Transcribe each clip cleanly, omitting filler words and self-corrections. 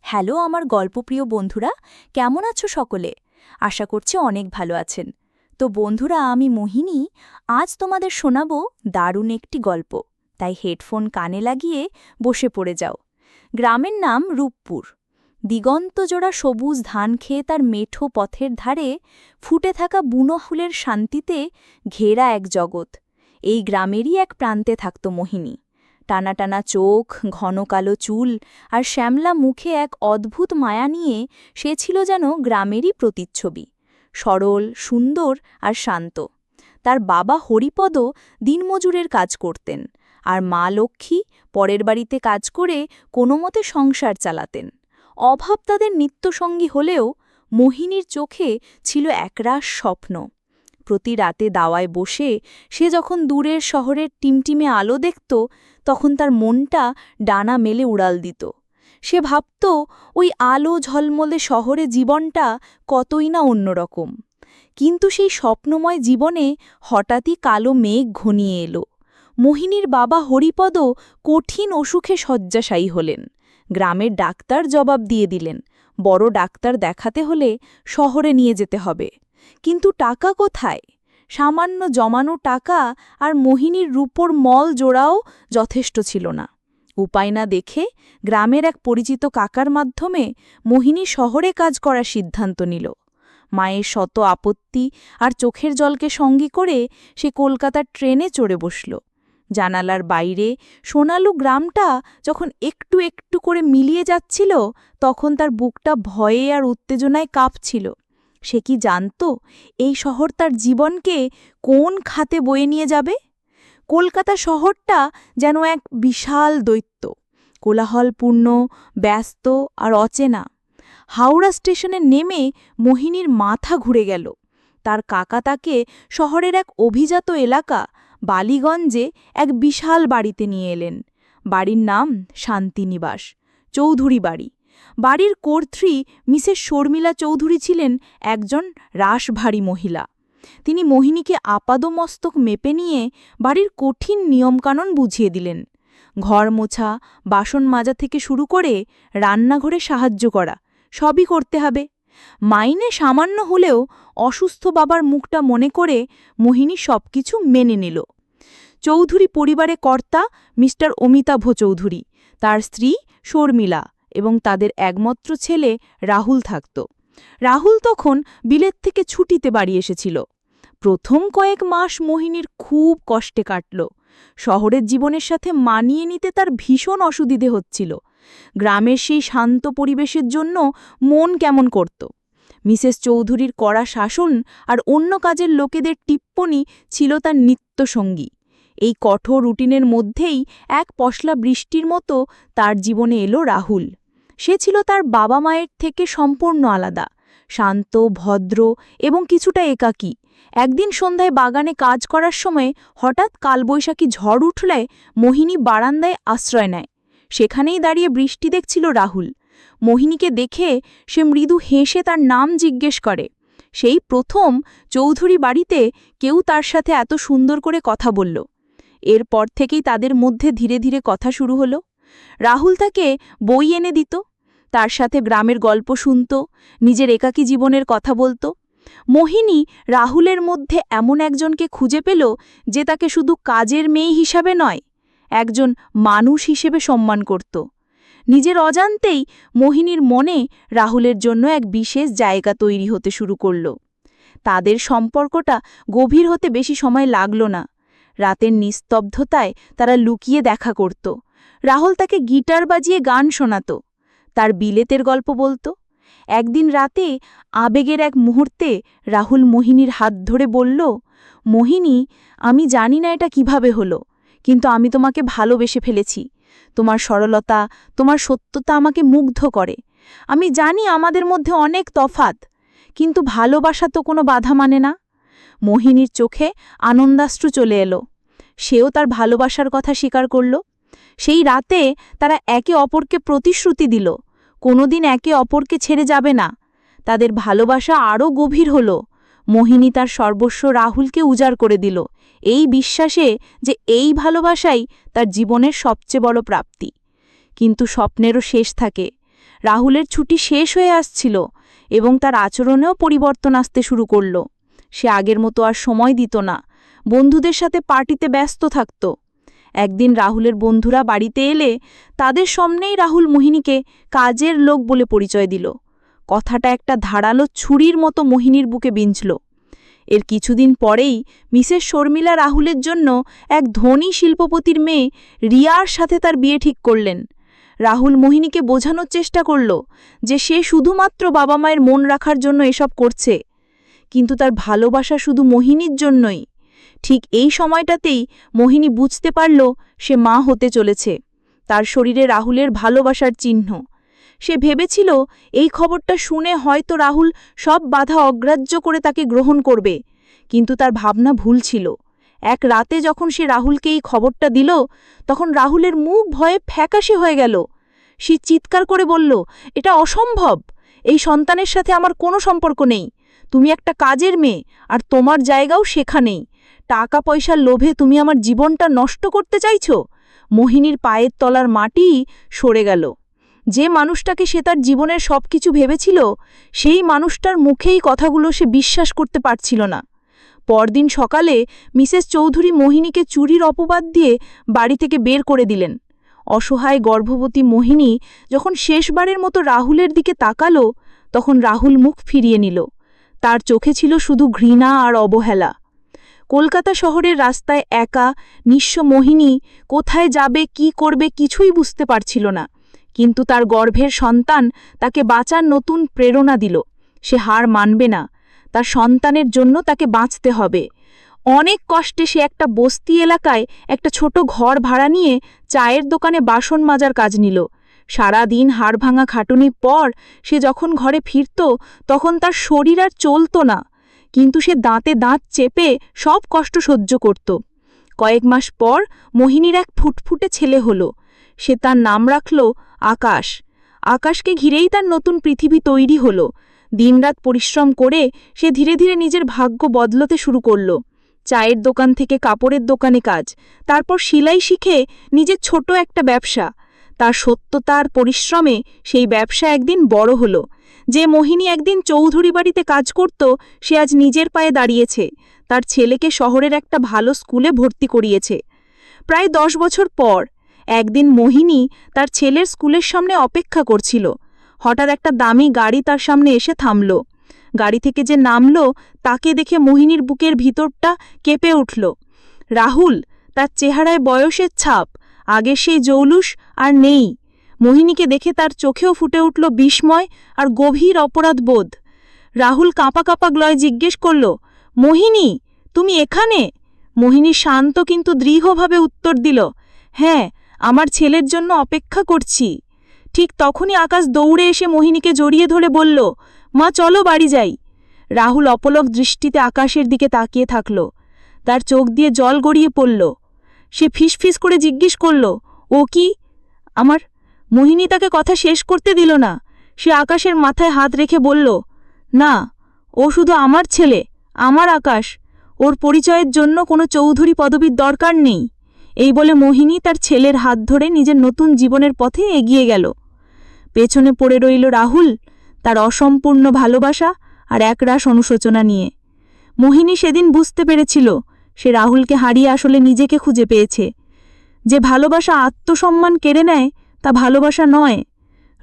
Hello আমার গল্পপ্রিয় বন্ধুরা, কেমন আছো সকলে? আশা করছি অনেক ভালো আছেন। তো বন্ধুরা, আমি মোহিনী আজ তোমাদের শোনাবো দারুণ একটি গল্প। তাই হেডফোন কানে লাগিয়ে বসে পড়ে যাও। গ্রামের নাম রূপপুর। দিগন্তজোড়া সবুজ ধান খেয়ে তার মেঠো পথের ধারে ফুটে থাকা বুনো ফুলের শান্তিতে ঘেরা এক জগৎ। এই গ্রামেরই এক প্রান্তে থাকত মোহিনী। টানা টানা চোখ, ঘন কালো চুল আর শ্যামলা মুখে এক অদ্ভুত মায়া নিয়ে সে ছিল যেন গ্রামেরই প্রতিচ্ছবি। সরল, সুন্দর আর শান্ত। তার বাবা হরিপদ দিনমজুরের কাজ করতেন, আর মা লক্ষ্মী পরের বাড়িতে কাজ করে কোনোমতে সংসার চালাতেন। অভাব তাদের নিত্যসঙ্গী হলেও মোহিনীর চোখে ছিল একরাশ স্বপ্ন। প্রতি রাতে দাওয়ায় বসে সে যখন দূরের শহরের টিমটিমে আলো দেখত, তখন তার মনটা ডানা মেলে উড়াল দিত। সে ভাবত ওই আলো ঝলমলে শহরে জীবনটা কতই না অন্যরকম। কিন্তু সেই স্বপ্নময় জীবনে হঠাৎই কালো মেঘ ঘনিয়ে এলো। মোহিনীর বাবা হরিপদ কঠিন অসুখে শয্যাশায়ী হলেন। গ্রামের ডাক্তার জবাব দিয়ে দিলেন, বড় ডাক্তার দেখাতে হলে শহরে নিয়ে যেতে হবে। কিন্তু টাকা কোথায়? সামান্য জমানো টাকা আর মোহিনীর রূপোর মল জোড়াও যথেষ্ট ছিল না। উপায় না দেখে গ্রামের এক পরিচিত কাকার মাধ্যমে মোহিনী শহরে কাজ করার সিদ্ধান্ত নিল। মায়ের শত আপত্তি আর চোখের জলকে সঙ্গী করে সে কলকাতার ট্রেনে চড়ে বসল। জানালার বাইরে সোনালু গ্রামটা যখন একটু একটু করে মিলিয়ে যাচ্ছিল, তখন তার বুকটা ভয়ে আর উত্তেজনায় কাঁপছিল। সে কি জানত এই শহর তার জীবনকে কোন খাতে বয়ে নিয়ে যাবে? কলকাতা শহরটা যেন এক বিশাল দৈত্য, কোলাহলপূর্ণ, ব্যস্ত আর অচেনা। হাওড়া স্টেশনে নেমে মোহিনীর মাথা ঘুরে গেল। তার কাকা তাকে শহরের এক অভিজাত এলাকা বালিগঞ্জে এক বিশাল বাড়িতে নিয়ে এলেন। বাড়ির নাম শান্তিনিবাস, চৌধুরী বাড়ি। বাড়ির কর্ত্রী মিসেস শর্মিলা চৌধুরী ছিলেন একজন রাশভারী মহিলা। তিনি মোহিনীকে আপাদমস্তক মেপে নিয়ে বাড়ির কঠিন নিয়মকানুন বুঝিয়ে দিলেন। ঘর মোছা, বাসন মাজা থেকে শুরু করে রান্নাঘরে সাহায্য করা, সবই করতে হবে। মাইনে সামান্য হলেও অসুস্থ বাবার মুখটা মনে করে মোহিনী সবকিছু মেনে নিল। চৌধুরী পরিবারে কর্তা মিস্টার অমিতাভ চৌধুরী, তার স্ত্রী শর্মিলা এবং তাদের একমাত্র ছেলে রাহুল থাকত। রাহুল তখন বিলেত থেকে ছুটিতে বাড়ি এসেছিল। প্রথম কয়েক মাস মোহিনীর খুব কষ্টে কাটল। শহরের জীবনের সাথে মানিয়ে নিতে তার ভীষণ অসুবিধে হচ্ছিল। গ্রামের সেই শান্ত পরিবেশের জন্য মন কেমন করত। মিসেস চৌধুরীর কড়া শাসন আর অন্য কাজের লোকেদের টিপ্পনি ছিল তার নিত্যসঙ্গী। এই কঠোর রুটিনের মধ্যেই এক পশলা বৃষ্টির মতো তার জীবনে এলো রাহুল। সে ছিল তার বাবা মায়ের থেকে সম্পূর্ণ আলাদা, শান্ত, ভদ্র এবং কিছুটা একাকী। একদিন সন্ধ্যায় বাগানে কাজ করার সময় হঠাৎ কালবৈশাখী ঝড় উঠলে মোহিনী বারান্দায় আশ্রয় নেয়। সেখানেই দাঁড়িয়ে বৃষ্টি দেখছিল রাহুল। মোহিনীকে দেখে সে মৃদু হেসে তার নাম জিজ্ঞেস করে। সেই প্রথম চৌধুরী বাড়িতে কেউ তার সাথে এত সুন্দর করে কথা বলল। এরপর থেকেই তাদের মধ্যে ধীরে ধীরে কথা শুরু হলো। রাহুল তাকে বই এনে দিত, তার সাথে গ্রামের গল্প শুনত, নিজের একাকী জীবনের কথা বলত। মোহিনী রাহুলের মধ্যে এমন একজনকে খুঁজে পেল যে তাকে শুধু কাজের মেয়ে হিসাবে নয়, একজন মানুষ হিসেবে সম্মান করত। নিজের অজান্তেই মোহিনীর মনে রাহুলের জন্য এক বিশেষ জায়গা তৈরি হতে শুরু করল। তাদের সম্পর্কটা গভীর হতে বেশি সময় লাগল না। রাতের নিস্তব্ধতায় তারা লুকিয়ে দেখা করত। রাহুল তাকে গিটার বাজিয়ে গান শোনাত, তার বিলেতের গল্প বলত। একদিন রাতে আবেগের এক মুহূর্তে রাহুল মোহিনীর হাত ধরে বলল, মোহিনী, আমি জানি না এটা কিভাবে হলো, কিন্তু আমি তোমাকে ভালোবেসে ফেলেছি। তোমার সরলতা, তোমার সত্যতা আমাকে মুগ্ধ করে। আমি জানি আমাদের মধ্যে অনেক তফাত, কিন্তু ভালোবাসা তো কোনো বাধা মানে না। মোহিনীর চোখে আনন্দাশ্রু চলে এলো। সেও তার ভালোবাসার কথা স্বীকার করল। সেই রাতে তারা একে অপরকে প্রতিশ্রুতি দিল, কোনোদিন একে অপরকে ছেড়ে যাবে না। তাদের ভালোবাসা আরও গভীর হল। মোহিনী তার সর্বস্ব রাহুলকে উজাড় করে দিল, এই বিশ্বাসে যে এই ভালোবাসাই তার জীবনের সবচেয়ে বড় প্রাপ্তি। কিন্তু স্বপ্নেরও শেষ থাকে। রাহুলের ছুটি শেষ হয়ে আসছিল এবং তার আচরণেও পরিবর্তন আসতে শুরু করল। সে আগের মতো আর সময় দিত না, বন্ধুদের সাথে পার্টিতে ব্যস্ত থাকত। একদিন রাহুলের বন্ধুরা বাড়িতে এলে তাদের সামনেই রাহুল মোহিনীকে কাজের লোক বলে পরিচয় দিল। কথাটা একটা ধারালো ছুরির মতো মোহিনীর বুকে বিঁধল। এর কিছুদিন পরেই মিসেস শর্মিলা রাহুলের জন্য এক ধনী শিল্পপতির মেয়ে রিয়ার সাথে তার বিয়ে ঠিক করলেন। রাহুল মোহিনীকে বোঝানোর চেষ্টা করল যে সে শুধুমাত্র বাবা মায়ের মন রাখার জন্য এসব করছে, কিন্তু তার ভালোবাসা শুধু মোহিনীর জন্যই। ঠিক এই সময়টাতেই মোহিনী বুঝতে পারল সে মা হতে চলেছে। তার শরীরে রাহুলের ভালোবাসার চিহ্ন। সে ভেবেছিল এই খবরটা শুনে হয়তো রাহুল সব বাধা অগ্রাহ্য করে তাকে গ্রহণ করবে, কিন্তু তার ভাবনা ভুল ছিল। এক রাতে যখন সে রাহুলকে এই খবরটা দিল, তখন রাহুলের মুখ ভয়ে ফ্যাকাশে হয়ে গেল। সে চিৎকার করে বলল, এটা অসম্ভব, এই সন্তানের সাথে আমার কোনো সম্পর্ক নেই। তুমি একটা কাজের মেয়ে, আর তোমার জায়গাও সেখানেই। টাকা পয়সার লোভে তুমি আমার জীবনটা নষ্ট করতে চাইছ। মোহিনীর পায়ের তলার মাটি সরে গেল। যে মানুষটাকে সে তার জীবনের সবকিছু ভেবেছিল, সেই মানুষটার মুখেই কথাগুলো সে বিশ্বাস করতে পারছিল না। পরদিন সকালে মিসেস চৌধুরী মোহিনীকে চুরির অপবাদ দিয়ে বাড়ি থেকে বের করে দিলেন। অসহায় গর্ভবতী মোহিনী যখন শেষবারের মতো রাহুলের দিকে তাকালো, তখন রাহুল মুখ ফিরিয়ে নিল। তার চোখে ছিল শুধু ঘৃণা আর অবহেলা। কলকাতা শহরের রাস্তায় একা নিঃস্ব মোহিনী কোথায় যাবে, কি করবে কিছুই বুঝতে পারছিল না, কিন্তু তার গর্ভের সন্তান তাকে বাঁচার নতুন প্রেরণা দিল। সে হার মানবে না, তার সন্তানের জন্য তাকে বাঁচতে হবে। অনেক কষ্টে সে একটা বস্তি এলাকায় একটা ছোট ঘর ভাড়া নিয়ে চায়ের দোকানে বাসন মাজার কাজ নিল। সারা দিন হাড়ভাঙা খাটুনির পর সে যখন ঘরে ফিরত, তখন তার শরীর আর চলত না, কিন্তু সে দাঁতে দাঁত চেপে সব কষ্ট সহ্য করত। কয়েক মাস পর মোহিনীর এক ফুটফুটে ছেলে হলো। সে তার নাম রাখল আকাশ। আকাশকে ঘিরেই তার নতুন পৃথিবী তৈরি হলো। দিনরাত পরিশ্রম করে সে ধীরে ধীরে নিজের ভাগ্য বদলতে শুরু করল। চায়ের দোকান থেকে কাপড়ের দোকানে কাজ, তারপর সেলাই শিখে নিজের ছোট একটা ব্যবসা। তার সত্যতার পরিশ্রমে সেই ব্যবসা একদিন বড় হলো। যে মোহিনী একদিন চৌধুরী বাড়িতে কাজ করত, সে আজ নিজের পায়ে দাঁড়িয়েছে। তার ছেলেকে শহরের একটা ভালো স্কুলে ভর্তি করিয়েছে। প্রায় 10 বছর পর একদিন মোহিনী তার ছেলের স্কুলের সামনে অপেক্ষা করছিল। হঠাৎ একটা দামি গাড়ি তার সামনে এসে থামল। গাড়ি থেকে যে নামল, তাকে দেখে মোহিনীর বুকের ভিতরটা কেঁপে উঠল। রাহুল, তার চেহারায় বয়সের ছাপ, আগের সেই জৌলুস আর নেই। মোহিনীকে দেখে তার চোখেও ফুটে উঠল বিস্ময় আর গভীর অপরাধবোধ। রাহুল কাঁপা কাঁপা গলায় জিজ্ঞেস করল, মোহিনী, তুমি এখানে? মোহিনী শান্ত কিন্তু দৃঢ়ভাবে উত্তর দিল, হ্যাঁ, আমার ছেলের জন্য অপেক্ষা করছি। ঠিক তখনই আকাশ দৌড়ে এসে মোহিনীকে জড়িয়ে ধরে বলল, মা চলো বাড়ি যাই। রাহুল অপলক দৃষ্টিতে আকাশের দিকে তাকিয়ে থাকল। তার চোখ দিয়ে জল গড়িয়ে পড়ল। সে ফিসফিস করে জিজ্ঞেস করল, ও কি আমার? মোহিনী তাকে কথা শেষ করতে দিল না। সে আকাশের মাথায় হাত রেখে বলল, না, ও শুধু আমার ছেলে, আমার আকাশ। ওর পরিচয়ের জন্য কোনো চৌধুরী পদবীর দরকার নেই। এই বলে মোহিনী তার ছেলের হাত ধরে নিজের নতুন জীবনের পথে এগিয়ে গেল। পেছনে পড়ে রইল রাহুল, তার অসম্পূর্ণ ভালোবাসা আর একরাশ অনুশোচনা নিয়ে। মোহিনী সেদিন বুঝতে পেরেছিল সে রাহুলকে হারিয়ে আসলে নিজেকে খুঁজে পেয়েছে। যে ভালোবাসা আত্মসম্মান কেড়ে নেয়, তা ভালোবাসা নয়।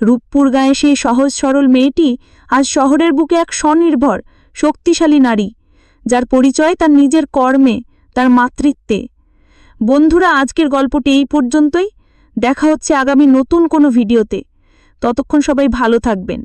রূপপুর গায়ে সেই সহজ সরল মেয়েটি আজ শহরের বুকে এক স্বনির্ভর শক্তিশালী নারী, যার পরিচয় তার নিজের কর্মে, তার মাতৃত্বে। বন্ধুরা, আজকের গল্পটি এই পর্যন্তই। দেখা হচ্ছে আগামী নতুন কোনো ভিডিওতে। ততক্ষণ সবাই ভালো থাকবেন।